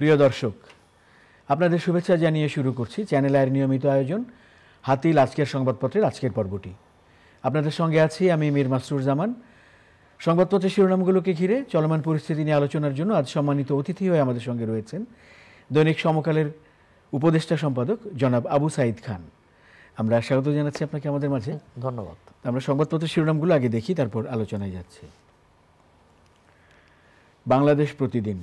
প্রিয় দর্শক, আপনাদের শুভেচ্ছা জানিয়ে শুরু করছি চ্যানেল আয়ের নিয়মিত আয়োজন হাতিল আজকের সংবাদপত্রের আজকের পর্বটি। আপনাদের সঙ্গে আছি আমি মীর মাসরুর জামান। সংবাদপত্রের শিরোনামগুলোকে ঘিরে চলমান পরিস্থিতি নিয়ে আলোচনার জন্য আজ সম্মানিত অতিথি হয়ে আমাদের সঙ্গে রয়েছেন দৈনিক সমকালের উপদেষ্টা সম্পাদক জনাব আবু সাঈদ খান। আমরা স্বাগত জানাচ্ছি আপনাকে আমাদের মাঝে। ধন্যবাদ। আমরা সংবাদপত্রের শিরোনামগুলো আগে দেখি, তারপর আলোচনায় যাচ্ছি। বাংলাদেশ প্রতিদিন,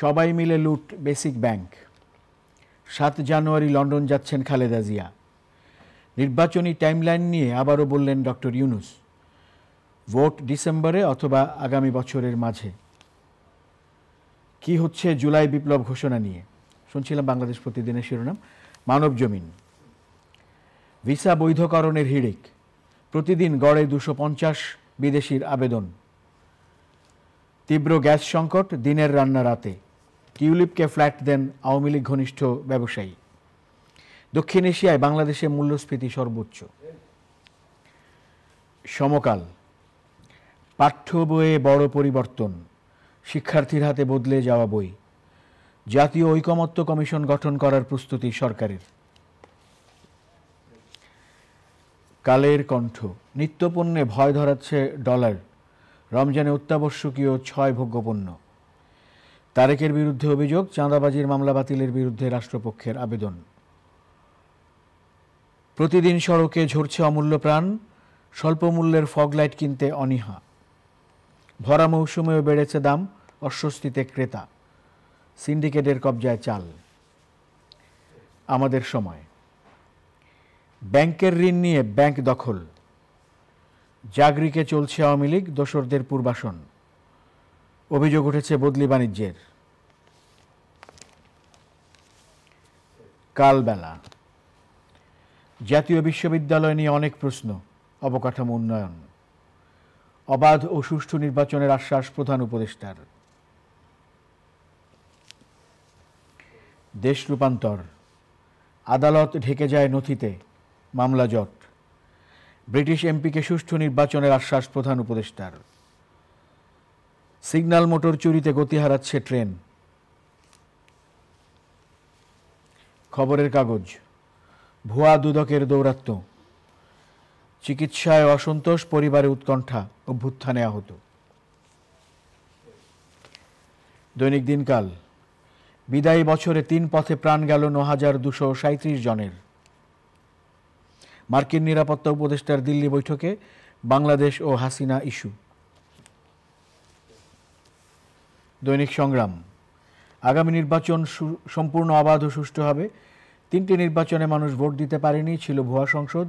সবাই মিলে লুট বেসিক ব্যাংক। 7 জানুয়ারি লন্ডন যাচ্ছেন খালেদা জিয়া। নির্বাচনী টাইমলাইন নিয়ে আবারও বললেন ডক্টর ইউনূস, ভোট ডিসেম্বরে অথবা আগামী বছরের মাঝে। কি হচ্ছে জুলাই বিপ্লব ঘোষণা নিয়ে শুনছিলাম বাংলাদেশ প্রতিদিনের শিরোনাম। মানব জমিন, ভিসা বৈধকরণের হিড়িক, প্রতিদিন গড়ে 250 বিদেশির আবেদন। তীব্র গ্যাস সংকট, দিনের রান্না রাতে। টিউলিপকে ফ্ল্যাট দেন আওয়ামী লীগ ঘনিষ্ঠ ব্যবসায়ী। দক্ষিণ এশিয়ায় বাংলাদেশে মূল্যস্ফীতি সর্বোচ্চ। সমকাল, পাঠ্য বইয়ে বড় পরিবর্তন, শিক্ষার্থীর হাতে বদলে যাওয়া বই। জাতীয় ঐকমত্য কমিশন গঠন করার প্রস্তুতি সরকারের। কালের কণ্ঠ, নিত্যপণ্যে ভয় ধরাচ্ছে ডলার, রমজানে অত্যাবশ্যকীয় 6 ভোগ্যপণ্য। তারেকের বিরুদ্ধে অভিযোগ, চাঁদাবাজির মামলা বাতিলের বিরুদ্ধে রাষ্ট্রপক্ষের আবেদন। প্রতিদিন সড়কে ঝরছে অমূল্য প্রাণ, স্বল্প মূল্যের ফগলাইট কিনতে অনীহা। ভরা মৌসুমেও বেড়েছে দাম, অস্বস্তিতে ক্রেতা। সিন্ডিকেটের কবজায় চাল। আমাদের সময়, ব্যাংকের ঋণ নিয়ে ব্যাংক দখল। জাগরিকে চলছে আওয়ামী লীগ, দোসরদের পূর্বাসন। অভিযোগ উঠেছে বদলি বাণিজ্যের। কালবেলা, জাতীয় বিশ্ববিদ্যালয় নিয়ে অনেক প্রশ্ন, অবকাঠামো উন্নয়ন। অবাধ ও সুষ্ঠু নির্বাচনের আশ্বাস প্রধান উপদেষ্টার। দেশ রূপান্তর, আদালত ঢেকে যায় নথিতে, মামলা জট। ব্রিটিশ এমপিকে সুষ্ঠু নির্বাচনের আশ্বাস প্রধান উপদেষ্টার। সিগন্যাল মোটর চুরিতে গতি হারাচ্ছে ট্রেন। খবরের কাগজ, ভুয়া দুদকের দৌরাত্ম্য। চিকিৎসায় অসন্তোষ, পরিবারে উৎকণ্ঠা, অভ্যুত্থানে আহত। দৈনিক দিনকাল, বিদায়ী বছরে 3 পথে প্রাণ গেল 9,237 জনের। মার্কিন নিরাপত্তা উপদেষ্টার দিল্লি বৈঠকে বাংলাদেশ ও হাসিনা ইস্যু। দৈনিক সংগ্রাম, আগামী নির্বাচন সম্পূর্ণ অবাধ ও সুষ্ঠু হবে। 3টি নির্বাচনে মানুষ ভোট দিতে পারেনি, ছিল ভুয়া সংসদ,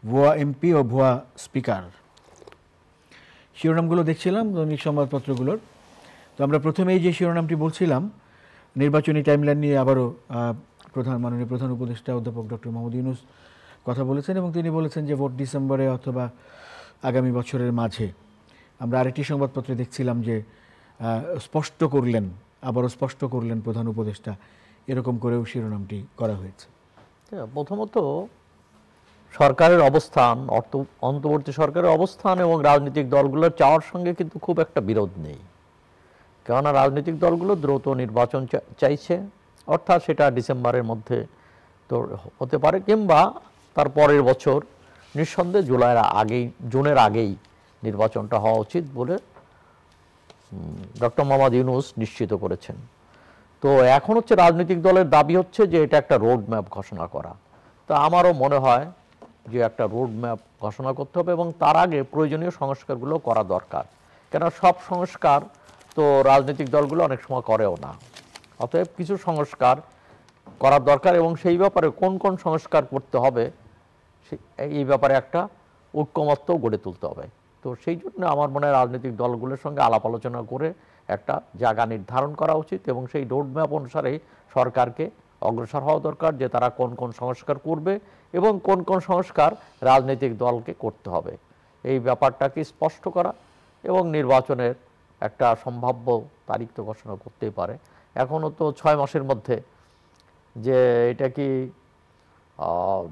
ভুয়া এমপি ও ভুয়া স্পিকার। শিরোনামগুলো দেখছিলাম দৈনিক সংবাদপত্রগুলোর। তো আমরা প্রথমেই যে শিরোনামটি বলছিলাম, নির্বাচনী টাইমলাইন নিয়ে আবারও মাননীয় প্রধান উপদেষ্টা অধ্যাপক ডক্টর মোহাম্মদ ইউনূস কথা বলেছেন এবং তিনি বলেছেন যে ভোট ডিসেম্বরে অথবা আগামী বছরের মাঝে। আমরা আরেকটি সংবাদপত্রে দেখছিলাম যে আবারও স্পষ্ট করলেন প্রধান উপদেষ্টা, এরকম করেও শিরোনামটি করা হয়েছে। প্রথমত সরকারের অবস্থান, অন্তর্বর্তী সরকারের অবস্থান এবং রাজনৈতিক দলগুলোর চাওয়ার সঙ্গে কিন্তু খুব একটা বিরোধ নেই। কেননা রাজনৈতিক দলগুলো দ্রুত নির্বাচন চাইছে, অর্থাৎ সেটা ডিসেম্বরের মধ্যে তো হতে পারে কিংবা তার পরের বছর, নিঃসন্দেহে জুনের আগেই নির্বাচনটা হওয়া উচিত বলে ডক্টর মোহাম্মদ ইউনূস নিশ্চিত করেছেন। তো এখন হচ্ছে রাজনৈতিক দলের দাবি হচ্ছে যে এটা একটা রোড ম্যাপ ঘোষণা করা। তো আমারও মনে হয় যে একটা রোড ম্যাপ ঘোষণা করতে হবে এবং তার আগে প্রয়োজনীয় সংস্কারগুলো করা দরকার। কেন সব সংস্কার তো রাজনৈতিক দলগুলো অনেক সময় করেও না। অতএব কিছু সংস্কার করার দরকার এবং সেই ব্যাপারে কোন কোন সংস্কার করতে হবে এই ব্যাপারে একটা ঐক্যমত্য গড়ে তুলতে হবে। তো সেই জন্য আমার মনে হয় রাজনৈতিক দলগুলোর সঙ্গে আলাপ আলোচনা করে একটা জায়গা নির্ধারণ করা উচিত এবং সেই রোডম্যাপ অনুসারেই সরকারকে অগ্রসর হওয়া দরকার যে তারা কোন কোন সংস্কার করবে এবং কোন কোন সংস্কার রাজনৈতিক দলকে করতে হবে, এই ব্যাপারটাকে স্পষ্ট করা এবং নির্বাচনের একটা সম্ভাব্য তারিখ তো ঘোষণা করতেই পারে। এখনও তো 6 মাসের মধ্যে, যে এটা কি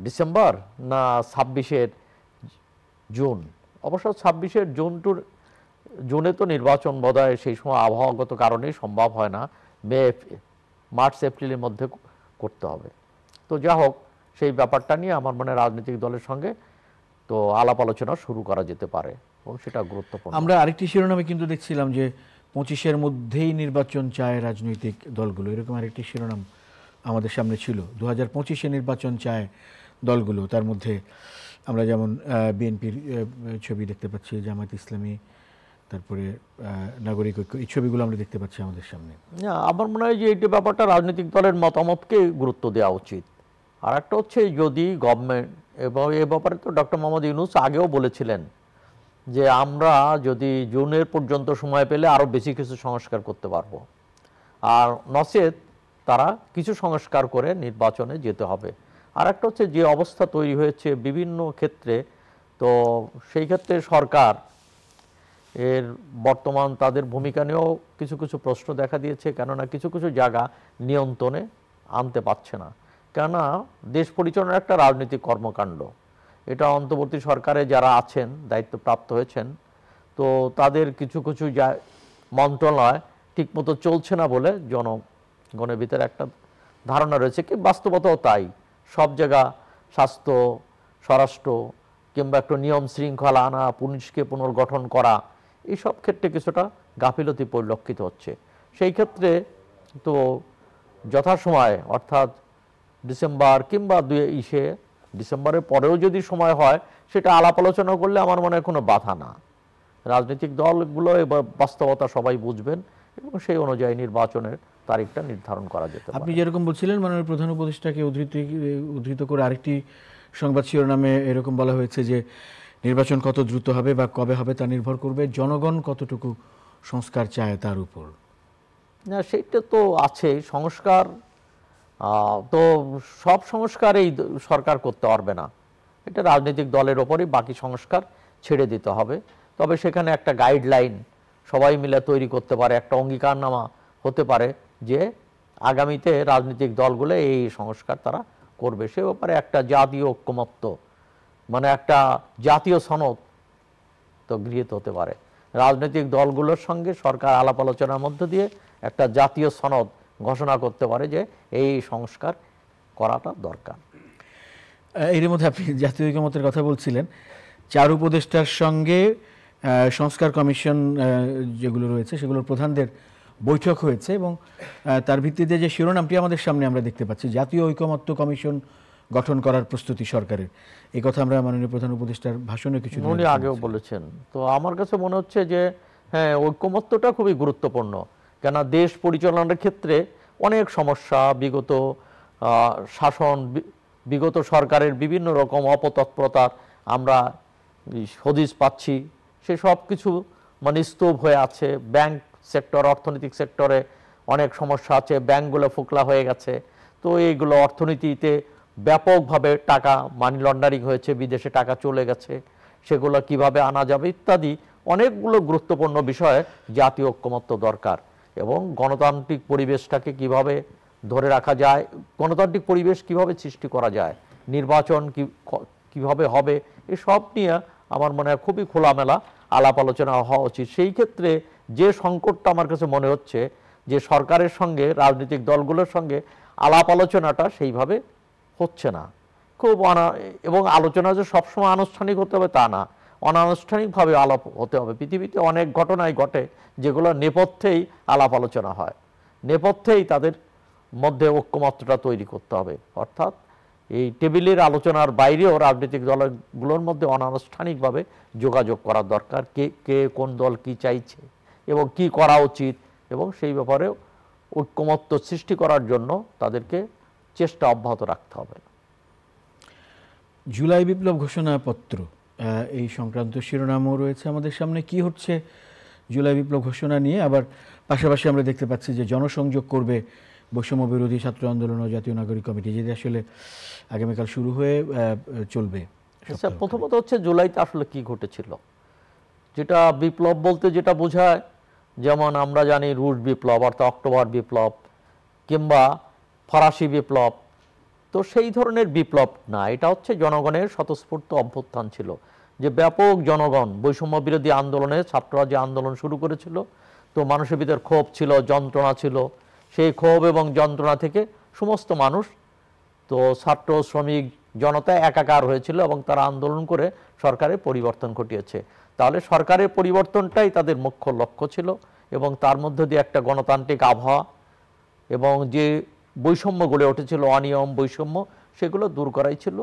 ডিসেম্বর না 26শে জুন। অবশ্য 26শে জুন টুর জুনে তো নির্বাচন বোধহয় সেই সময় আবহাওয়াগত কারণেই সম্ভব হয় না, মার্চ এপ্রিলের মধ্যে করতে হবে। তো যা হোক, সেই ব্যাপারটা নিয়ে আমার মনে রাজনৈতিক দলের সঙ্গে তো আলাপ আলোচনা শুরু করা যেতে পারে এবং সেটা গুরুত্বপূর্ণ। আমরা আরেকটি শিরোনামে কিন্তু দেখছিলাম যে 25-এর মধ্যেই নির্বাচন চায় রাজনৈতিক দলগুলো, এরকম আরেকটি শিরোনাম আমাদের সামনে ছিল। 2025-এ নির্বাচন চায় দলগুলো, তার মধ্যে আমরা যেমন বিএনপির ছবি দেখতে পাচ্ছি, জামায়াত ইসলামী, তারপরে নাগরিক ঐক্য, এই ছবিগুলো আমরা দেখতে পাচ্ছি আমাদের সামনে। আমার মনে হয় যে এই ব্যাপারটা রাজনৈতিক দলের মতামতকে গুরুত্ব দেওয়া উচিত। আর একটা হচ্ছে, যদি গভর্নমেন্ট, এবং এ ব্যাপারে তো ডক্টর মোহাম্মদ ইউনূস আগেও বলেছিলেন যে আমরা যদি জুনের পর্যন্ত সময় পেলে আরও বেশি কিছু সংস্কার করতে পারবো, আর নচেত তারা কিছু সংস্কার করে নির্বাচনে যেতে হবে। আর একটা হচ্ছে, যে অবস্থা তৈরি হয়েছে বিভিন্ন ক্ষেত্রে, তো সেই ক্ষেত্রে সরকার এর বর্তমান তাদের ভূমিকা নিয়েও কিছু কিছু প্রশ্ন দেখা দিয়েছে, কেননা কিছু কিছু জায়গা নিয়ন্ত্রণে আনতে পারছে না। কেননা দেশ পরিচালনার একটা রাজনৈতিক কর্মকাণ্ড, এটা অন্তর্বর্তী সরকারে যারা আছেন, দায়িত্বপ্রাপ্ত হয়েছেন, তো তাদের কিছু কিছু মন্ত্রণালয় ঠিকমতো চলছে না বলে জনগণের ভিতরে একটা ধারণা রয়েছে, কি বাস্তবতাও তাই। সব জায়গা স্বাস্থ্য, স্বরাষ্ট্র কিংবা একটা নিয়ম শৃঙ্খলা আনা, পুলিশকে পুনর্গঠন করা, এইসব ক্ষেত্রে কিছুটা গাফিলতি পরিলক্ষিত হচ্ছে। সেই ক্ষেত্রে তো যথাসময়ে, অর্থাৎ ডিসেম্বর কিংবা ডিসেম্বরের পরেও যদি সময় হয়, সেটা আলাপ আলোচনা করলে আমার মনে হয় কোনো বাধা না। রাজনৈতিক দলগুলো এবার বাস্তবতা সবাই বুঝবেন এবং সেই অনুযায়ী নির্বাচনের তারিখটা নির্ধারণ করা যেতে পারে। আপনি যেরকম বলছিলেন, মাননীয় প্রধান উপদেষ্টাকে উদ্ধৃত করে আরেকটি সংবাদ শিরোনামে এরকম বলা হয়েছে যে নির্বাচন কত দ্রুত হবে বা কবে হবে তা নির্ভর করবে জনগণ কতটুকু সংস্কার চায় তার উপর। না, সেইটা তো আছে সংস্কার, তো সব সংস্কার এই সরকার করতে পারবে না, এটা রাজনৈতিক দলের ওপরই বাকি সংস্কার ছেড়ে দিতে হবে। তবে সেখানে একটা গাইডলাইন সবাই মিলে তৈরি করতে পারে, একটা অঙ্গীকারনামা হতে পারে যে আগামীতে রাজনৈতিক দলগুলো এই সংস্কার তারা করবে। সে ব্যাপারে একটা জাতীয় ঐক্যমত্য, মানে একটা জাতীয় সনদ তো গৃহীত হতে পারে। রাজনৈতিক দলগুলোর সঙ্গে সরকার আলাপ আলোচনার মধ্য দিয়ে একটা জাতীয় সনদ ঘোষণা করতে পারে যে এই সংস্কার করাটা দরকার। এর মধ্যে আপনি জাতীয় ঐকমত্যের কথা বলছিলেন, 4 উপদেষ্টার সঙ্গে সংস্কার কমিশন যেগুলো রয়েছে সেগুলোর প্রধানদের বৈঠক হয়েছে এবং তার ভিত্তিতে যে শিরোনামটি আমাদের সামনে আমরা দেখতে পাচ্ছি, জাতীয় ঐকমত্য কমিশন গঠন করার প্রস্তুতি সরকারের, এই কথা আমরা মাননীয় প্রধান উপদেষ্টার ভাষণে কিছু উনি আগেও বলেছেন। তো আমার কাছে মনে হচ্ছে যে হ্যাঁ, ঐকমত্যটা খুবই গুরুত্বপূর্ণ, কেন দেশ পরিচালনার ক্ষেত্রে অনেক সমস্যা, বিগত শাসন, বিগত সরকারের বিভিন্ন রকম অপতৎপরতার আমরা হদিস পাচ্ছি, সে সব কিছু মানে স্তূপ হয়ে আছে। ব্যাংক সেক্টর, অর্থনৈতিক সেক্টরে অনেক সমস্যা আছে, ব্যাংকগুলো ফোকলা হয়ে গেছে। তো এইগুলো অর্থনীতিতে ব্যাপকভাবে টাকা মানি লন্ডারিং হয়েছে, বিদেশে টাকা চলে গেছে, সেগুলো কিভাবে আনা যাবে ইত্যাদি অনেকগুলো গুরুত্বপূর্ণ বিষয়ে জাতীয় ঐকমত্য দরকার। এবং গণতান্ত্রিক পরিবেশটাকে কিভাবে ধরে রাখা যায়, গণতান্ত্রিক পরিবেশ কিভাবে সৃষ্টি করা যায়, নির্বাচন কিভাবে হবে, এসব নিয়ে আমার মনে হয় খুবই খোলামেলা আলাপ আলোচনা হওয়া উচিত। সেই ক্ষেত্রে যে সংকটটা আমার কাছে মনে হচ্ছে যে সরকারের সঙ্গে রাজনৈতিক দলগুলোর সঙ্গে আলাপ আলোচনাটা সেইভাবে হচ্ছে না, খুব এবং আলোচনা যে সবসময় আনুষ্ঠানিক হতে হবে তা না, অনানুষ্ঠানিকভাবে আলাপ হতে হবে। পৃথিবীতে অনেক ঘটনাই ঘটে যেগুলো নেপথ্যেই আলাপ আলোচনা হয়, নেপথ্যেই তাদের মধ্যে ঐক্যমত্যটা তৈরি করতে হবে। অর্থাৎ এই টেবিলের আলোচনার বাইরেও রাজনৈতিক দলগুলোর মধ্যে অনানুষ্ঠানিকভাবে যোগাযোগ করার দরকার, কে কোন দল কি চাইছে এবং কি করা উচিত, এবং সেই ব্যাপারে ঐক্যমত্য সৃষ্টি করার জন্য তাদেরকে চেষ্টা অব্যাহত রাখতে হবে। জুলাই বিপ্লব ঘোষণাপত্র, এই সংক্রান্ত শিরোনামও রয়েছে আমাদের সামনে। কি হচ্ছে জুলাই বিপ্লব ঘোষণা নিয়ে? আবার পাশাপাশি আমরা দেখতে পাচ্ছি যে জনসংযোগ করবে বৈষম্য বিরোধী ছাত্র আন্দোলন ও জাতীয় নাগরিক কমিটি, যেটি আসলে আগামীকাল শুরু হয়ে চলবে। আচ্ছা, প্রথমত হচ্ছে জুলাইতে আসলে কি ঘটেছিল, যেটা বিপ্লব বলতে যেটা বোঝায়, যেমন আমরা জানি রুশ বিপ্লব অর্থাৎ অক্টোবর বিপ্লব কিংবা ফরাসি বিপ্লব, তো সেই ধরনের বিপ্লব না, এটা হচ্ছে জনগণের স্বতঃস্ফূর্ত অভ্যুত্থান ছিল। যে ব্যাপক জনগণ বৈষম্য বিরোধী আন্দোলনে ছাত্ররা যে আন্দোলন শুরু করেছিল, তো মানুষের ভিতর ক্ষোভ ছিল, যন্ত্রণা ছিল। সেই ক্ষোভ এবং যন্ত্রণা থেকে সমস্ত মানুষ, তো ছাত্র শ্রমিক জনতা একাকার হয়েছিল এবং তারা আন্দোলন করে সরকারের পরিবর্তন ঘটিয়েছে। তাহলে সরকারের পরিবর্তনটাই তাদের মুখ্য লক্ষ্য ছিল এবং তার মধ্য দিয়ে একটা গণতান্ত্রিক আবহাওয়া এবং যে বৈষম্য গড়ে উঠেছিল, অনিয়ম বৈষম্য, সেগুলো দূর করাই ছিল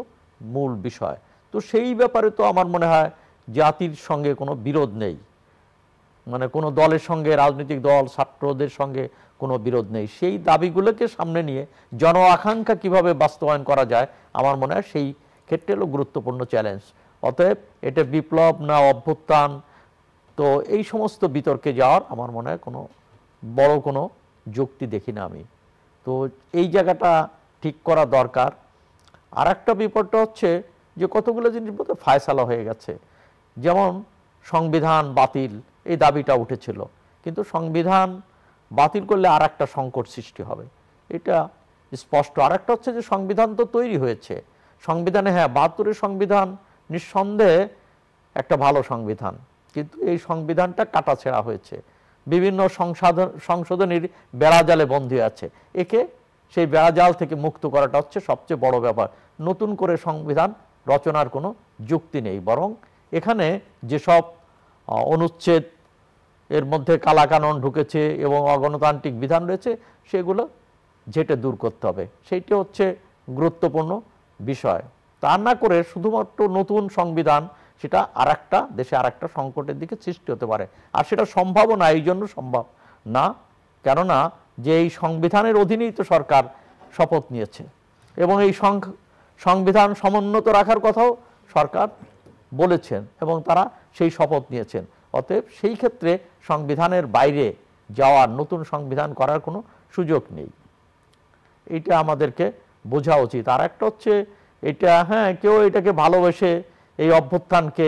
মূল বিষয়। তো সেই ব্যাপারে তো আমার মনে হয় জাতির সঙ্গে কোনো বিরোধ নেই, মানে কোনো দলের সঙ্গে, রাজনৈতিক দল ছাত্রদের সঙ্গে কোনো বিরোধ নেই। সেই দাবিগুলোকে সামনে নিয়ে জন আকাঙ্ক্ষা কীভাবে বাস্তবায়ন করা যায়, আমার মনে হয় সেই ক্ষেত্রে হলো গুরুত্বপূর্ণ চ্যালেঞ্জ। অতএব এটা বিপ্লব না অভ্যুত্থান, তো এই সমস্ত বিতর্কে যাওয়ার আমার মনে হয় কোনো বড় কোনো যুক্তি দেখি না আমি। তো এই জায়গাটা ঠিক করা দরকার। আর একটা বিপদটা হচ্ছে যে কতগুলো জিনিস বোধহয় ফায়সালা হয়ে গেছে, যেমন সংবিধান বাতিল, এই দাবিটা উঠেছিল, কিন্তু সংবিধান বাতিল করলে আর একটা সংকট সৃষ্টি হবে, এটা স্পষ্ট। আর একটা হচ্ছে যে সংবিধান তো তৈরি হয়েছে, সংবিধানে হ্যাঁ ৭২-এর সংবিধান নিঃসন্দেহে একটা ভালো সংবিধান, কিন্তু এই সংবিধানটা কাটাছেঁড়া হয়েছে, বিভিন্ন সংশোধনীর বেড়াজালে বন্দী আছে। একে সেই বেড়াজাল থেকে মুক্ত করাটা হচ্ছে সবচেয়ে বড় ব্যাপার। নতুন করে সংবিধান রচনার কোনো যুক্তি নেই, বরং এখানে যেসব অনুচ্ছেদ এর মধ্যে কালাকানুন ঢুকেছে এবং অগণতান্ত্রিক বিধান রয়েছে, সেগুলো ঝেঁটে দূর করতে হবে, সেইটা হচ্ছে গুরুত্বপূর্ণ বিষয়। তা না করে শুধুমাত্র নতুন সংবিধান, সেটা আরেকটা দেশে আরেকটা সংকটের দিকে সৃষ্টি হতে পারে। আর সেটা সম্ভবও না, এই জন্য সম্ভব না, কেননা যে এই সংবিধানের অধীনেই তো সরকার শপথ নিয়েছে এবং এই সংবিধান সমুন্নত রাখার কথাও সরকার বলেছেন এবং তারা সেই শপথ নিয়েছেন। অতএব সেই ক্ষেত্রে সংবিধানের বাইরে যাওয়ার, নতুন সংবিধান করার কোনো সুযোগ নেই, এইটা আমাদেরকে বোঝা উচিত। আর একটা হচ্ছে এটা, হ্যাঁ কেউ এটাকে ভালোবেসে এই অভ্যুত্থানকে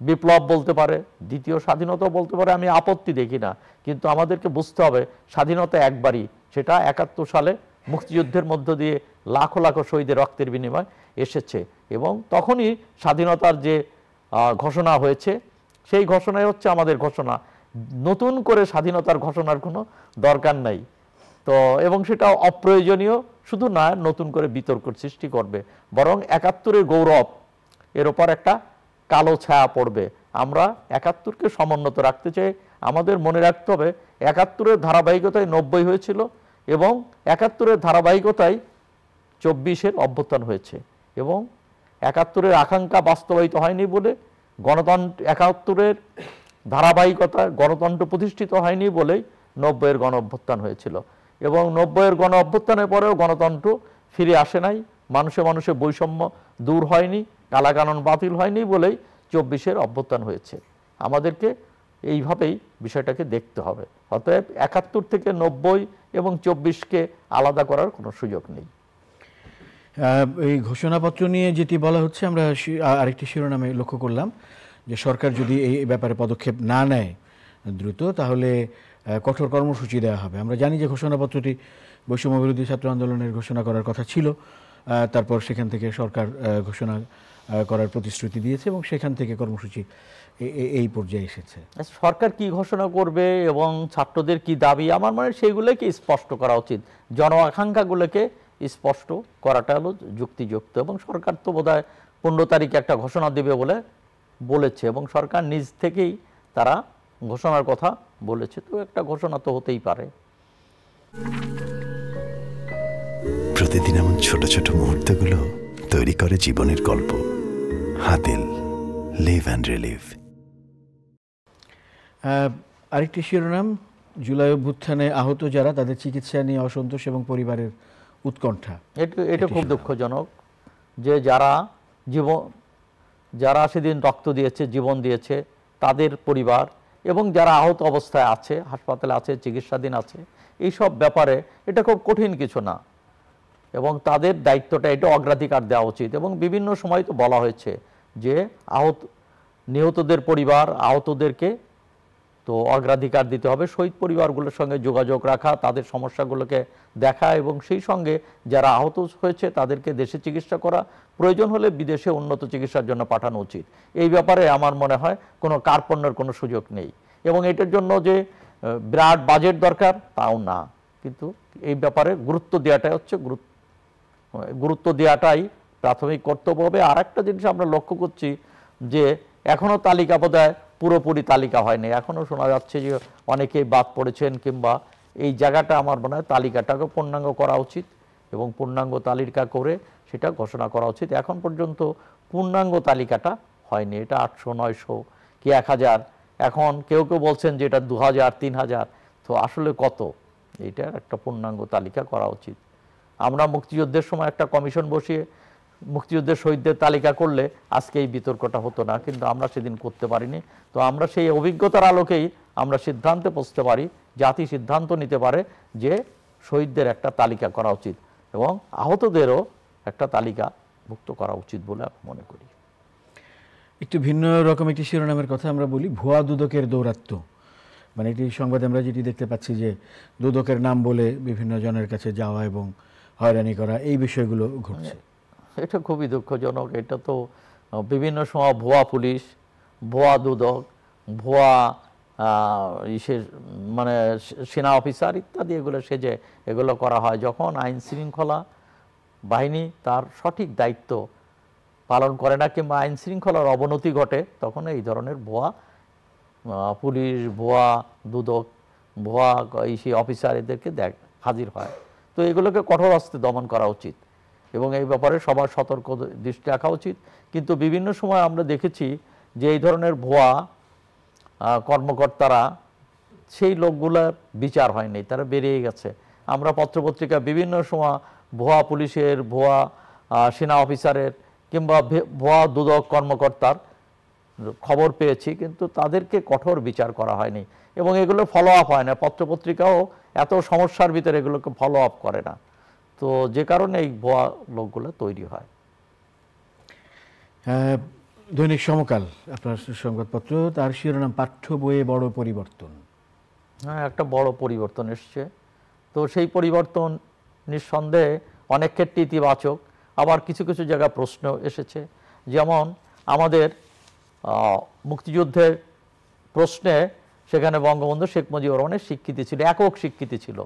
বিপ্লব বলতে পারে, দ্বিতীয় স্বাধীনতাও বলতে পারে, আমি আপত্তি দেখি না, কিন্তু আমাদেরকে বুঝতে হবে স্বাধীনতা একবারই, সেটা ৭১ সালে মুক্তিযুদ্ধের মধ্য দিয়ে লাখো লাখো শহীদের রক্তের বিনিময় এসেছে এবং তখনই স্বাধীনতার যে ঘোষণা হয়েছে, সেই ঘোষণাই হচ্ছে আমাদের ঘোষণা। নতুন করে স্বাধীনতার ঘোষণার কোনো দরকার নাই। তো এবং সেটা অপ্রয়োজনীয় শুধু না, নতুন করে বিতর্ক সৃষ্টি করবে, বরং ৭১-এর গৌরব এর ওপর একটা কালো ছায়া পড়বে। আমরা ৭১-কে সমুন্নত রাখতে চাই, আমাদের মনে রাখতে হবে ৭১-এর ধারাবাহিকতায় ৯০ হয়েছিল এবং ৭১-এর ধারাবাহিকতায় ২৪-এর অভ্যুত্থান হয়েছে এবং ৭১-এর আকাঙ্ক্ষা বাস্তবায়িত হয়নি বলে গণতন্ত্র, ৭১-এর ধারাবাহিকতা গণতন্ত্র প্রতিষ্ঠিত হয়নি বলেই ৯০-এর গণ অভ্যুত্থান হয়েছিল এবং ৯০-এর গণ অভ্যুত্থানের পরেও গণতন্ত্র ফিরে আসে নাই, মানুষে মানুষে বৈষম্য দূর হয়নি, কালাকানুন বাতিল হয়নি বলেই ২৪-এর অভ্যুত্থান হয়েছে। আমাদেরকে এইভাবেই বিষয়টাকে দেখতে হবে। অতএব ৭১ থেকে ৯০ এবং ২৪-কে আলাদা করার কোনো সুযোগ নেই। এই ঘোষণাপত্র নিয়ে যেটি বলা হচ্ছে, আমরা আরেকটি শিরোনামে লক্ষ্য করলাম যে সরকার যদি এই ব্যাপারে পদক্ষেপ না নেয় দ্রুত, তাহলে কঠোর কর্মসূচি দেওয়া হবে। আমরা জানি যে ঘোষণাপত্রটি বৈষম্য বিরোধী ছাত্র আন্দোলনের ঘোষণা করার কথা ছিল, তারপর সেখান থেকে সরকার ঘোষণা করার প্রতিশ্রুতি দিয়েছে এবং সেখান থেকে কর্মসূচি এই পর্যায়ে এসেছে। সরকার কি ঘোষণা করবে এবং ছাত্রদের কি দাবি, আমার মনে হয় সেগুলোকে স্পষ্ট করা উচিত, জন আকাঙ্ক্ষাগুলোকে স্পষ্ট করাটা হলো যুক্তিযুক্ত। এবং সরকার তো বোধহয় ১৫ তারিখে একটা ঘোষণা দেবে বলে বলেছে এবং সরকার নিজ থেকেই তারা ঘোষণার কথা বলেছে, তো একটা ঘোষণা তো হতেই পারে। প্রতিদিন এমন ছোট ছোট মুহূর্তগুলো তৈরি করে জীবনের গল্প। Hatil, live and relive. আরেকটি শিরোনাম, জুলাই অভ্যুত্থানে আহত যারা, তাদের চিকিৎসা নিয়ে অসন্তোষ এবং পরিবারের উৎকণ্ঠা। এটা খুব দুঃখজনক যে যারা সেদিন রক্ত দিয়েছে, জীবন দিয়েছে, তাদের পরিবার এবং যারা আহত অবস্থায় আছে, হাসপাতালে আছে, চিকিৎসাধীন আছে, এইসব ব্যাপারে এটা খুব কঠিন কিছু না এবং তাদের দায়িত্বটা, এটা অগ্রাধিকার দেওয়া উচিত। এবং বিভিন্ন সময় তো বলা হয়েছে যে নিহতদের পরিবার, আহতদেরকে তো তো অগ্রাধিকার দিতে হবে, শহীদ পরিবারগুলোর সঙ্গে যোগাযোগ রাখা, তাদের সমস্যাগুলোকে দেখা এবং সেই সঙ্গে যারা আহত হয়েছে তাদেরকে দেশে চিকিৎসা করা, প্রয়োজন হলে বিদেশে উন্নত চিকিৎসার জন্য পাঠানো উচিত। এই ব্যাপারে আমার মনে হয় কোনো কার্পণ্যের কোনো সুযোগ নেই এবং এটার জন্য যে বিরাট বাজেট দরকার তাও না, কিন্তু এই ব্যাপারে গুরুত্ব দেওয়াটাই হচ্ছে গুরুত্ব দেওয়াটাই প্রাথমিক কর্তব্য হবে। আর একটা জিনিস আমরা লক্ষ্য করছি যে এখনও তালিকা বোধহয় পুরোপুরি তালিকা হয়নি, এখনও শোনা যাচ্ছে যে অনেকেই বাদ পড়েছেন, কিংবা এই জায়গাটা আমার মনে হয় তালিকাটাকে পূর্ণাঙ্গ করা উচিত এবং পূর্ণাঙ্গ তালিকা করে সেটা ঘোষণা করা উচিত। এখন পর্যন্ত পূর্ণাঙ্গ তালিকাটা হয়নি, এটা 800, 900 কি 1000, এখন কেউ কেউ বলছেন যে এটা 2000, 3000, তো আসলে কত, এইটার একটা পূর্ণাঙ্গ তালিকা করা উচিত। আমরা মুক্তিযুদ্ধের সময় একটা কমিশন বসিয়ে মুক্তিযুদ্ধের শহীদদের তালিকা করলে আজকে এই বিতর্কটা হতো না, কিন্তু আমরা সেদিন করতে পারিনি। তো আমরা সেই অভিজ্ঞতার আলোকেই আমরা সিদ্ধান্তে পৌঁছতে পারি, জাতি সিদ্ধান্ত নিতে পারে যে শহীদদের একটা তালিকা করা উচিত এবং আহতদেরও একটা তালিকা ভুক্ত করা উচিত বলে আমি মনে করি। একটু ভিন্ন রকম একটি শিরোনামের কথা আমরা বলি, ভুয়া দুদকের দৌরাত্ম্য। মানে একটি সংবাদে আমরা যেটি দেখতে পাচ্ছি যে দুদকের নাম বলে বিভিন্ন জনের কাছে যাওয়া এবং হয়রানি করা, এই বিষয়গুলো ঘটছে। এটা খুবই দুঃখজনক। এটা তো বিভিন্ন সময় ভুয়া পুলিশ, ভুয়া দুদক, ভুয়া মানে সেনা অফিসার ইত্যাদি এগুলো সেজে এগুলো করা হয়। যখন আইন শৃঙ্খলা বাহিনী তার সঠিক দায়িত্ব পালন করে না কিংবা আইন শৃঙ্খলার অবনতি ঘটে, তখন এই ধরনের ভুয়া পুলিশ, ভুয়া দুদক, ভুয়া সেই অফিসার এদেরকে হাজির হয়। তো এগুলোকে কঠোর হস্তে দমন করা উচিত এবং এই ব্যাপারে সবার সতর্ক দৃষ্টি রাখা উচিত। কিন্তু বিভিন্ন সময় আমরা দেখেছি যে এই ধরনের ভুয়া কর্মকর্তারা, সেই লোকগুলোর বিচার হয়নি, তারা বেরিয়ে গেছে। আমরা পত্রপত্রিকা বিভিন্ন সময় ভুয়া পুলিশের, ভুয়া সেনা অফিসারের কিংবা ভুয়া দুদক কর্মকর্তার খবর পেয়েছি, কিন্তু তাদেরকে কঠোর বিচার করা হয়নি এবং এগুলো ফলো আপ হয় না। পত্রপত্রিকাও এত সমস্যার ভিতরে এগুলোকে ফলো আপ করে না, তো যে কারণে এই ভুয়া লোকগুলো তৈরি হয়। দৈনিক সমকাল আপনার সংবাদপত্র, তার শিরোনাম পাঠ্য বইয়ে বড় পরিবর্তন। হ্যাঁ, একটা বড় পরিবর্তন এসছে। তো সেই পরিবর্তন নিঃসন্দেহে অনেক ক্ষেত্রে ইতিবাচক, আবার কিছু কিছু জায়গায় প্রশ্ন এসেছে। যেমন আমাদের মুক্তিযুদ্ধের প্রশ্নে সেখানে বঙ্গবন্ধু শেখ মুজিবুর রহমানের স্বীকৃতি ছিল, একক স্বীকৃতি ছিল,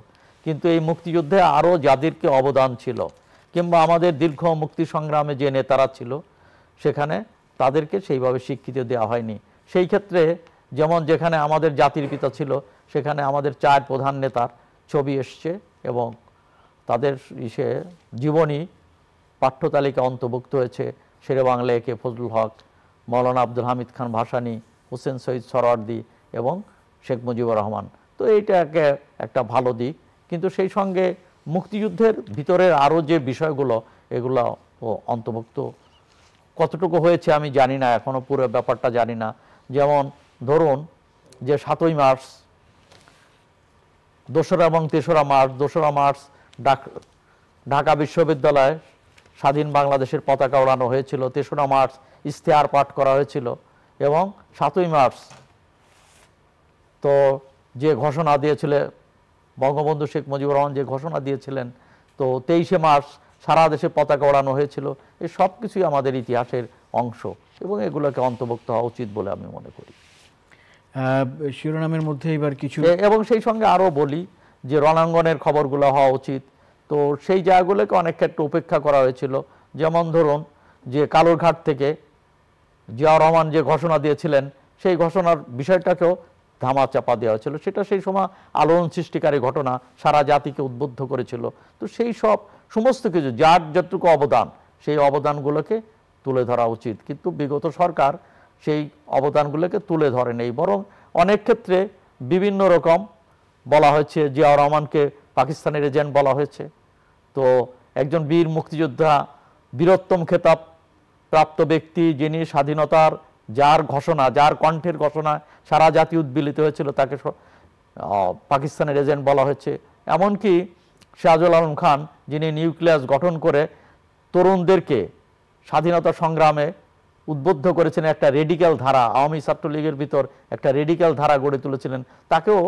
কিন্তু এই মুক্তিযুদ্ধে আরও যাদেরকে অবদান ছিল কিংবা আমাদের দীর্ঘ মুক্তি সংগ্রামে যে নেতারা ছিল সেখানে তাদেরকে সেইভাবে স্বীকৃতি দেওয়া হয়নি। সেই ক্ষেত্রে যেমন যেখানে আমাদের জাতির পিতা ছিল সেখানে আমাদের 4 প্রধান নেতার ছবি এসছে এবং তাদের জীবনী পাঠ্যতালিকা অন্তর্ভুক্ত হয়েছে। শেরে বাংলা একে ফজলুল হক, মৌলানা আব্দুল হামিদ খান ভাসানী, হোসেন শহীদ সরওয়ার্দী এবং শেখ মুজিবুর রহমান। তো এইটাকে একটা ভালো দিক, কিন্তু সেই সঙ্গে মুক্তিযুদ্ধের ভিতরের আরও যে বিষয়গুলো এগুলো অন্তর্ভুক্ত কতটুকু হয়েছে আমি জানি না, এখনও পুরো ব্যাপারটা জানি না। যেমন ধরুন যে 7ই মার্চ, 2রা এবং 3রা মার্চ, 2রা মার্চ ঢাকা বিশ্ববিদ্যালয়ে স্বাধীন বাংলাদেশের পতাকা ওড়ানো হয়েছিল, 3রা মার্চ ইশতেহার পাঠ করা হয়েছিল এবং 7ই মার্চ তো যে ঘোষণা দিয়েছিলেন বঙ্গবন্ধু শেখ মুজিবুর রহমান, যে ঘোষণা দিয়েছিলেন, তো 23শে মার্চ সারা দেশে পতাকা ওড়ানো হয়েছিল। এই সব কিছুই আমাদের ইতিহাসের অংশ এবং এগুলোকে অন্তর্ভুক্ত হওয়া উচিত বলে আমি মনে করি। শিরোনামের মধ্যে এবার কিছু, এবং সেই সঙ্গে আরও বলি যে রণাঙ্গনের খবরগুলো হওয়া উচিত। তো সেই জায়গাগুলোকে অনেক ক্ষেত্রে উপেক্ষা করা হয়েছিল। যেমন ধরুন যে কালুরঘাট থেকে জিয়াউর রহমান যে ঘোষণা দিয়েছিলেন সেই ঘোষণার বিষয়টাকেও ধামাচাপা দেওয়া হয়েছিল। সেটা সেই সময় আলোড়ন সৃষ্টিকারী ঘটনা, সারা জাতিকে উদ্বুদ্ধ করেছিল। তো সেই সমস্ত কিছু যার যতটুকু অবদান সেই অবদানগুলোকে তুলে ধরা উচিত, কিন্তু বিগত সরকার সেই অবদানগুলোকে তুলে ধরে নেই, বরং অনেক ক্ষেত্রে বিভিন্ন রকম বলা হয়েছে। জিয়াউর রহমানকে পাকিস্তানের এজেন্ট বলা হয়েছে। তো একজন বীর মুক্তিযোদ্ধা, বীরোত্তম খেতাব প্রাপ্ত ব্যক্তি, যিনি স্বাধীনতার যার ঘোষণা, যার কণ্ঠের ঘোষণা সারা জাতি উদ্বেলিত হয়েছিল, তাকে পাকিস্তানের এজেন্ট বলা হয়েছে। এমনকি শাহজালাল আলম খান, যিনি নিউক্লিয়াস গঠন করে তরুণদেরকে স্বাধীনতা সংগ্রামে উদ্বুদ্ধ করেছেন, একটা রেডিক্যাল ধারা, আওয়ামী ছাত্রলীগের ভিতর একটা রেডিক্যাল ধারা গড়ে তুলেছিলেন, তাকেও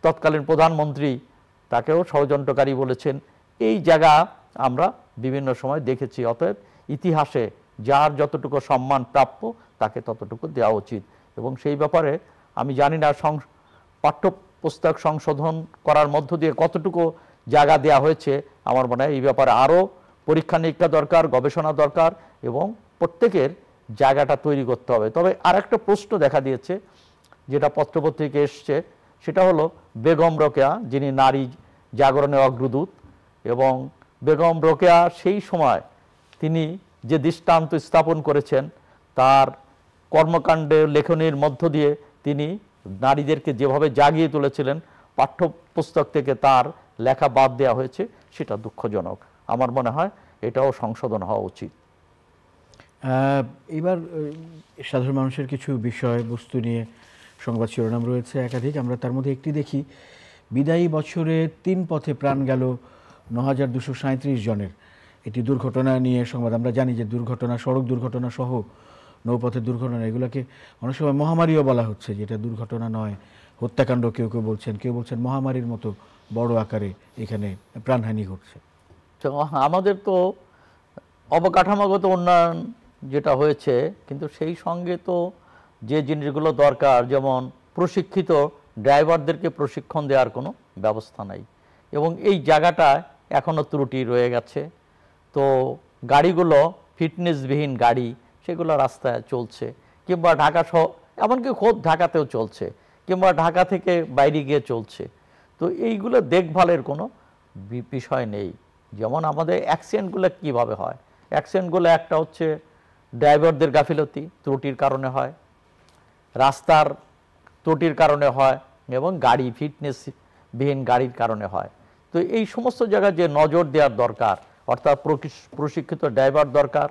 তৎকালীন প্রধানমন্ত্রী তাকেও ষড়যন্ত্রকারী বলেছেন। এই জায়গা আমরা বিভিন্ন সময় দেখেছি। অতএব ইতিহাসে যার যতটুকু সম্মান প্রাপ্য তাকে ততটুকু দেওয়া উচিত। এবং সেই ব্যাপারে আমি জানি না পাঠ্যপুস্তক সংশোধন করার মধ্য দিয়ে কতটুকু জায়গা দেওয়া হয়েছে। আমার মনে হয় এই ব্যাপারে আরও পরীক্ষা নিরীক্ষা দরকার, গবেষণা দরকার এবং প্রত্যেকের জায়গাটা তৈরি করতে হবে। তবে আর একটা প্রশ্ন দেখা দিয়েছে যেটা পত্রপত্রিকায় এসছে, সেটা হলো বেগম রোকেয়া, যিনি নারী জাগরণের অগ্রদূত, এবং বেগম রোকেয়া সেই সময় তিনি যে দৃষ্টান্ত স্থাপন করেছেন, তার কর্মকাণ্ডে লেখনীর মধ্য দিয়ে তিনি নারীদেরকে যেভাবে জাগিয়ে তুলেছিলেন, পাঠ্যপুস্তক থেকে তার লেখা বাদ দেওয়া হয়েছে, সেটা দুঃখজনক। আমার মনে হয় এটাও সংশোধন হওয়া উচিত। এবার সাধারণ মানুষের কিছু বিষয়বস্তু নিয়ে সংবাদ শিরোনাম রয়েছে একাধিক। আমরা তার মধ্যে একটি দেখি, বিদায়ী বছরে 3 পথে প্রাণ গেল ৯,২৩৭ জনের। এটি দুর্ঘটনা নিয়ে সংবাদ। আমরা জানি যে দুর্ঘটনা, সড়ক দুর্ঘটনা সহ নৌপথের দুর্ঘটনা, এগুলোকে অনেক সময় মহামারীও বলা হচ্ছে, যেটা দুর্ঘটনা নয়, হত্যাকাণ্ড কেউ কেউ বলছেন মহামারীর মতো বড় আকারে এখানে প্রাণহানি ঘটছে। তো আমাদের তো অবকাঠামোগত উন্নয়ন যেটা হয়েছে, কিন্তু সেই সঙ্গে তো যে জিনিসগুলো দরকার, যেমন প্রশিক্ষিত ড্রাইভারদেরকে প্রশিক্ষণ দেওয়ার কোনো ব্যবস্থা নাই, এবং এই জায়গাটায় এখনও ত্রুটি রয়ে গেছে। তো গাড়িগুলো ফিটনেসবিহীন গাড়ি, সেগুলো রাস্তায় চলছে, কিংবা ঢাকা সহ এমনকি খোদ ঢাকাতেও চলছে, কিংবা ঢাকা থেকে বাইরে গিয়ে চলছে। তো এইগুলো দেখভালের কোনো বিষয় নেই। যেমন আমাদের অ্যাক্সিডেন্টগুলো কীভাবে হয়, অ্যাক্সিডেন্টগুলো একটা হচ্ছে ড্রাইভারদের গাফিলতি, ত্রুটির কারণে হয়, রাস্তার ত্রুটির কারণে হয়, এবং গাড়ি ফিটনেসবিহীন গাড়ির কারণে হয়। তো এই সমস্ত জায়গায় যে নজর দেওয়ার দরকার, অর্থাৎ প্রশিক্ষিত ড্রাইভার দরকার।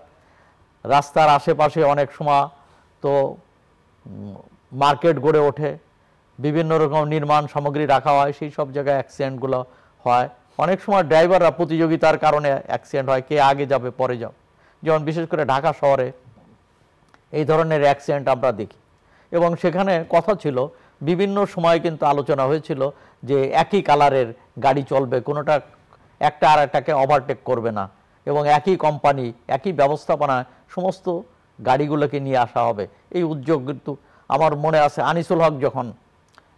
রাস্তার আশেপাশে অনেক সময় তো মার্কেট গড়ে ওঠে, বিভিন্ন রকম নির্মাণ সামগ্রী রাখা হয়, সেই সব জায়গায় অ্যাক্সিডেন্টগুলো হয়। অনেক সময় ড্রাইভাররা প্রতিযোগিতার কারণে অ্যাক্সিডেন্ট হয়, কে আগে যাবে পরে যাবে। যেমন বিশেষ করে ঢাকা শহরে এই ধরনের অ্যাক্সিডেন্ট আমরা দেখি। এবং সেখানে কথা ছিল, বিভিন্ন সময় কিন্তু আলোচনা হয়েছিল যে একই কালারের গাড়ি চলবে, কোনোটা একটা আর একটাকে ওভারটেক করবে না, এবং একই কোম্পানি একই ব্যবস্থাপনায় সমস্ত গাড়িগুলোকে নিয়ে আসা হবে। এই উদ্যোগ কিন্তু আমার মনে আছে, আনিসুল হক যখন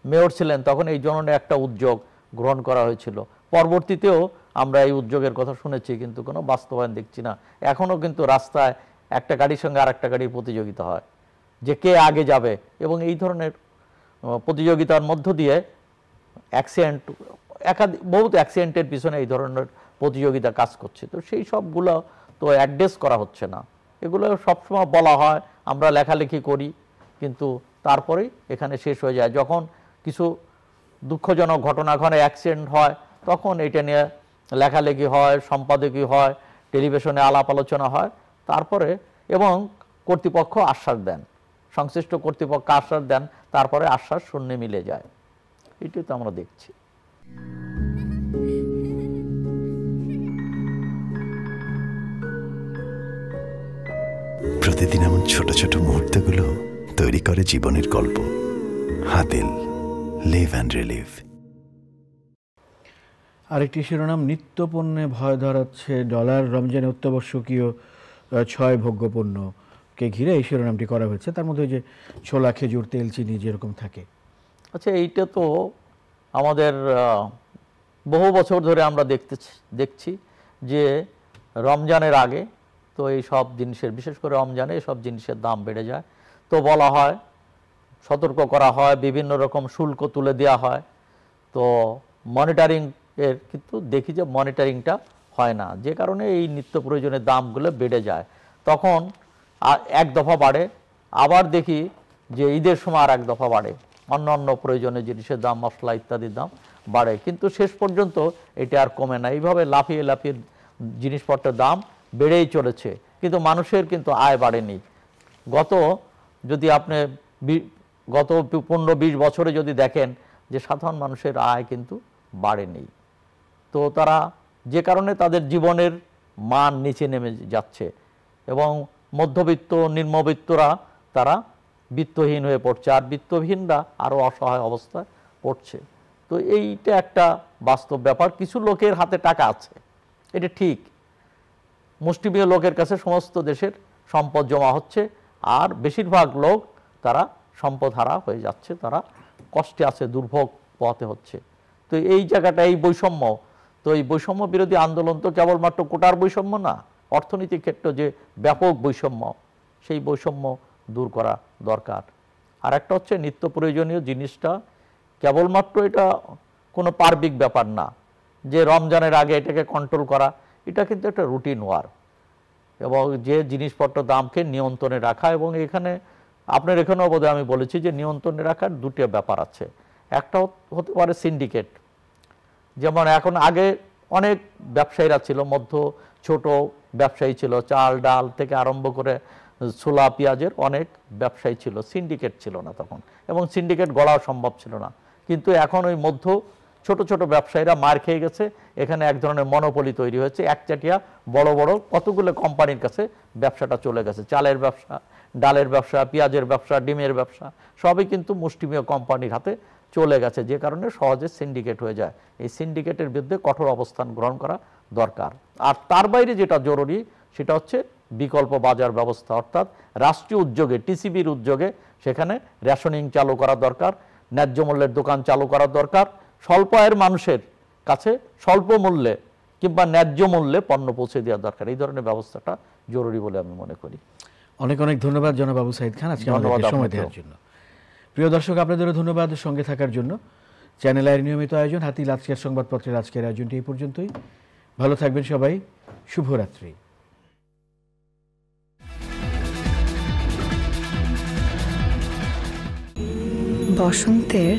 মেয়র ছিলেন তখন এই জন্য একটা উদ্যোগ গ্রহণ করা হয়েছিল। পরবর্তীতেও আমরা এই উদ্যোগের কথা শুনেছি, কিন্তু কোনো বাস্তবায়ন দেখছি না। এখনও কিন্তু রাস্তায় একটা গাড়ির সঙ্গে আর একটা গাড়ির প্রতিযোগিতা হয়, যে কে আগে যাবে, এবং এই ধরনের প্রতিযোগিতার মধ্য দিয়ে অ্যাক্সিডেন্ট, বহুত অ্যাক্সিডেন্টের পিছনে এই ধরনের প্রতিযোগিতা কাজ করছে। তো সেই সবগুলো তো অ্যাড্রেস করা হচ্ছে না। এগুলো সবসময় বলা হয়, আমরা লেখালেখি করি, কিন্তু তারপরেই এখানে শেষ হয়ে যায়। যখন কিছু দুঃখজনক ঘটনা ঘটে, অ্যাক্সিডেন্ট হয়, তখন এটা নিয়ে লেখালেখি হয়, সম্পাদকীয় হয়, টেলিভিশনে আলাপ আলোচনা হয়, তারপরে এবং কর্তৃপক্ষ আশ্বাস দেন, সংশ্লিষ্ট কর্তৃপক্ষ আশ্বাস দেন, তারপরে আশ্বাস শূন্যে মিলে যায়। এটাই তো আমরা দেখছি। প্রতিদিন এমন ছোট ছোট মুহূর্তগুলো তৈরি করে জীবনের গল্প। Hatil, live and relive. আরেকটি শিরোনাম, নিত্যপণ্যে ভয় ধরাচ্ছে ডলার, রমজানে অত্যাবশ্যকীয় 6 ভোগ্যপণ্যকে ঘিরে এই শিরোনামটি করা হয়েছে। তার মধ্যে যে ছোলা, খেজুর, তেল, চিনি যেরকম থাকে। আচ্ছা, এইটা তো আমাদের বহু বছর ধরে আমরা দেখছি যে রমজানের আগে তো এই সব জিনিসের, বিশেষ করে রমজানে এসব জিনিসের দাম বেড়ে যায়। তো বলা হয়, সতর্ক করা হয়, বিভিন্ন রকম শুল্ক তুলে দেওয়া হয়। তো মনিটরিং এর কিন্তু দেখি যে মনিটরিংটা হয় না, যে কারণে এই নিত্য প্রয়োজনের দামগুলো বেড়ে যায়। তখন এক দফা বাড়ে, আবার দেখি যে ঈদের সময় আর এক দফা বাড়ে, অন্য প্রয়োজনীয় জিনিসের দাম, মশলা ইত্যাদির দাম বাড়ে, কিন্তু শেষ পর্যন্ত এটা আর কমে না। এইভাবে লাফিয়ে লাফিয়ে জিনিসপত্রের দাম বেড়েই চলেছে, কিন্তু মানুষের কিন্তু আয় বাড়েনি। যদি আপনি গত 15-20 বছরে যদি দেখেন যে সাধারণ মানুষের আয় কিন্তু বাড়েনি। তো তারা যে কারণে তাদের জীবনের মান নিচে নেমে যাচ্ছে, এবং মধ্যবিত্ত নিম্নবিত্তরা তারা বিত্তহীন হয়ে পড়ছে, আর বিত্তহীনরা আরও অসহায় অবস্থায় পড়ছে। তো এইটা একটা বাস্তব ব্যাপার। কিছু লোকের হাতে টাকা আছে, এটা ঠিক, মুষ্টিমেয় লোকের কাছে সমস্ত দেশের সম্পদ জমা হচ্ছে, আর বেশিরভাগ লোক তারা সম্পদ হারা হয়ে যাচ্ছে, তারা কষ্টে আছে, দুর্ভোগ পোহাতে হচ্ছে। তো এই জায়গাটা এই বৈষম্য, তো এই বৈষম্য বিরোধী আন্দোলন তো কেবলমাত্র কোটার বৈষম্য না, অর্থনীতির ক্ষেত্রে যে ব্যাপক বৈষম্য, সেই বৈষম্য দূর করা দরকার। আর একটা হচ্ছে নিত্য প্রয়োজনীয় জিনিসটা কেবলমাত্র এটা কোনো পার্বিক ব্যাপার না যে রমজানের আগে এটাকে কন্ট্রোল করা, এটা কিন্তু একটা রুটিন ওয়ার, এবং যে জিনিসপত্র দামকে নিয়ন্ত্রণে রাখা। এবং এখানে আপনার এখানেও বোধহয় আমি বলেছি যে নিয়ন্ত্রণে রাখার দুটো ব্যাপার আছে। একটা হতে পারে সিন্ডিকেট, যেমন এখন আগে অনেক ব্যবসায়ীরা ছিল, ছোট ব্যবসায়ী ছিল, চাল ডাল থেকে আরম্ভ করে ছোলা পেঁয়াজের অনেক ব্যবসায়ী ছিল, সিন্ডিকেট ছিল না তখন, এবং সিন্ডিকেট গড়াও সম্ভব ছিল না। কিন্তু এখন ওই ছোট ছোট ব্যবসায়ীরা মার খেয়ে গেছে, এখানে এক ধরনের মনোপলি তৈরি হয়েছে, একচাটিয়া বড় বড় কতগুলো কোম্পানির কাছে ব্যবসাটা চলে গেছে। চালের ব্যবসা, ডালের ব্যবসা, পেঁয়াজের ব্যবসা, ডিমের ব্যবসা, সবই কিন্তু মুষ্টিমেয় কোম্পানির হাতে চলে গেছে, যে কারণে সহজে সিন্ডিকেট হয়ে যায়। এই সিন্ডিকেটের বিরুদ্ধে কঠোর অবস্থান গ্রহণ করা দরকার। আর তার বাইরে যেটা জরুরি সেটা হচ্ছে বিকল্প বাজার ব্যবস্থা, অর্থাৎ রাষ্ট্রীয় উদ্যোগে, টিসিবির উদ্যোগে সেখানে রেশনিং চালু করা দরকার, ন্যায্য মূল্যের দোকান চালু করা দরকার, স্বল্প আয়ের মানুষের কাছে স্বল্প মূল্যে কিংবা ন্যায্য মূল্যে পণ্য পৌঁছে দেওয়া দরকার। এই ধরনের ব্যবস্থাটা জরুরি বলে আমি মনে করি। অনেক অনেক ধন্যবাদ জনাব আবু সাঈদ খান আজকে আমাদের সময় দেওয়ার জন্য। প্রিয় দর্শক, আপনাদেরও ধন্যবাদ সঙ্গে থাকার জন্য। চ্যানেল আইয়ের নিয়মিত আয়োজন হাতিল আজকের সংবাদপত্রের আজকের আয়োজনটি এই পর্যন্তই। ভালো থাকবেন সবাই, শুভরাত্রি। বসন্তের